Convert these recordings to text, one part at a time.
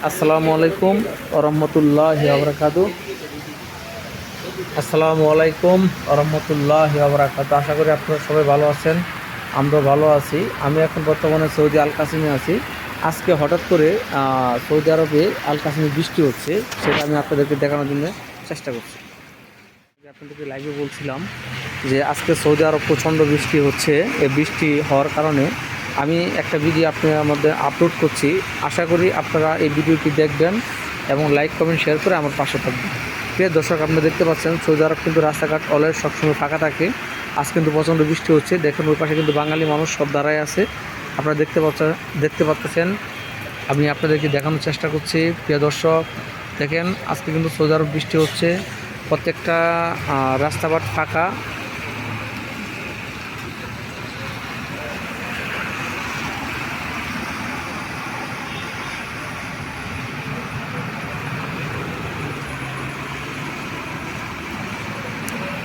আসসালামু আলাইকুম রহমতুল্লাহি ওয়া বারাকাতুহু। আসসালামু আলাইকুম রহমতুল্লাহি ওয়া বারাকাতুহু। আশা করি আপনারা সবাই ভালো আছেন, আমরাও ভালো আছি। আমি এখন বর্তমানে সৌদি আল কাসিমে আছি। আজকে হঠাৎ করে সৌদি আরবে আল কাসিমে বৃষ্টি হচ্ছে, সেটা আমি আপনাদেরকে দেখানোর জন্য চেষ্টা করছি। আপনাদেরকে লাইভে বলছিলাম যে আজকে সৌদি আরব প্রচণ্ড বৃষ্টি হচ্ছে। এই বৃষ্টি হওয়ার কারণে আমি একটা ভিডিও আপনার মধ্যে আপলোড করছি। আশা করি আপনারা এই ভিডিওটি দেখবেন এবং লাইক কমেন্ট শেয়ার করে আমার পাশে থাকবেন। প্রিয় দর্শক, আপনারা দেখতে পাচ্ছেন সৌদি আরব কিন্তু রাস্তাঘাট অলওয়েজ সবসময় ফাঁকা থাকে। আজ কিন্তু প্রচণ্ড বৃষ্টি হচ্ছে। দেখেন ওই পাশে কিন্তু বাঙালি মানুষ সব দাঁড়ায় আছে। আপনারা দেখতে পাচ্ছেন। আমি আপনাদেরকে দেখানোর চেষ্টা করছি। প্রিয় দর্শক, দেখেন আজকে কিন্তু সৌদি আরব বৃষ্টি হচ্ছে। প্রত্যেকটা রাস্তাঘাট ফাঁকা।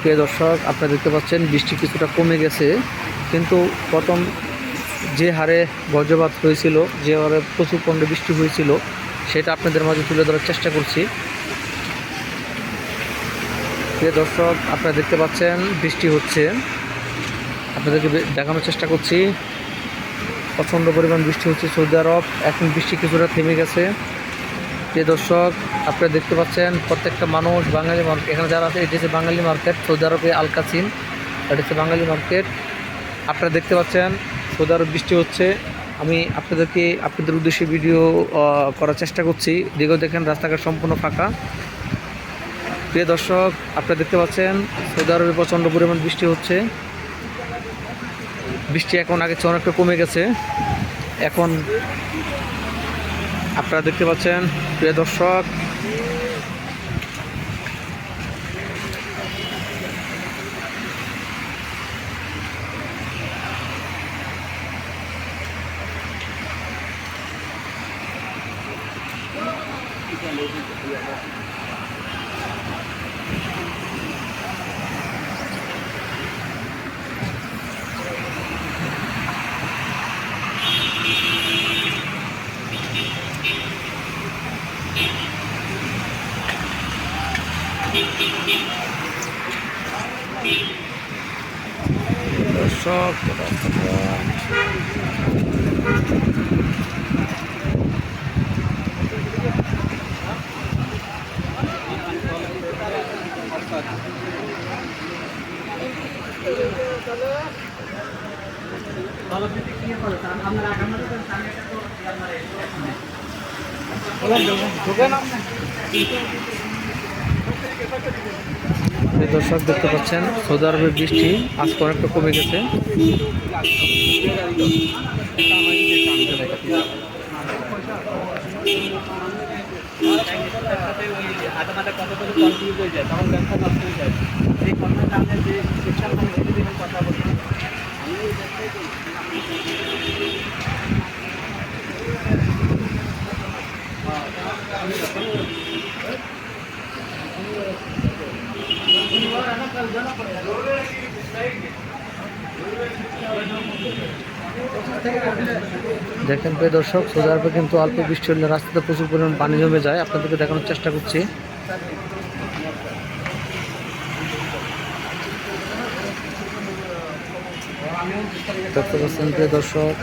প্রিয় দর্শক, আপনারা দেখতে পাচ্ছেন বৃষ্টি কিছুটা কমে গেছে, কিন্তু প্রথম যে হারে বজ্রপাত হয়েছিল, যে হারে প্রচুর পরিমাণে বৃষ্টি হয়েছিল, সেটা আপনাদের মাঝে তুলে ধরার চেষ্টা করছি। প্রিয় দর্শক, আপনারা দেখতে পাচ্ছেন বৃষ্টি হচ্ছে, আপনাদেরকে দেখানোর চেষ্টা করছি। প্রচণ্ড পরিমাণ বৃষ্টি হচ্ছে সৌদি আরব। এখন বৃষ্টি কিছুটা থেমে গেছে। প্রিয় দর্শক, আপনারা দেখতে পাচ্ছেন প্রত্যেকটা মানুষ বাঙালি মার্কেট, এখানে যারা আছে এটি হচ্ছে বাঙালি মার্কেট, সৌদি আরবে আল কাসিম, এটা হচ্ছে বাঙালি মার্কেট। আপনারা দেখতে পাচ্ছেন সৌদি আরব বৃষ্টি হচ্ছে। আমি আপনাদের উদ্দেশ্যে ভিডিও করার চেষ্টা করছি। দিকেও দেখেন রাস্তাঘাট সম্পূর্ণ ফাঁকা। প্রিয় দর্শক, আপনারা দেখতে পাচ্ছেন সৌদি আরবে প্রচণ্ড পরিমাণ বৃষ্টি হচ্ছে। বৃষ্টি এখন আগের চেয়ে অনেকটা কমে গেছে। এখন আপনারা দেখতে পাচ্ছেন প্রিয় দর্শক, দর্শক দর্শক দেখতে পাচ্ছেন সৌদি আরবের বৃষ্টি আজকে অনেকটা কমে গেছে। দেখেন প্রিয় দর্শক, সৌদি আরবে কিন্তু অল্প বৃষ্টি হলে রাস্তাতে প্রচুর পরিমাণ পানি জমে যায়। আপনাদেরকে দেখানোর চেষ্টা করছি। দেখতে পাচ্ছেন প্রিয় দর্শক,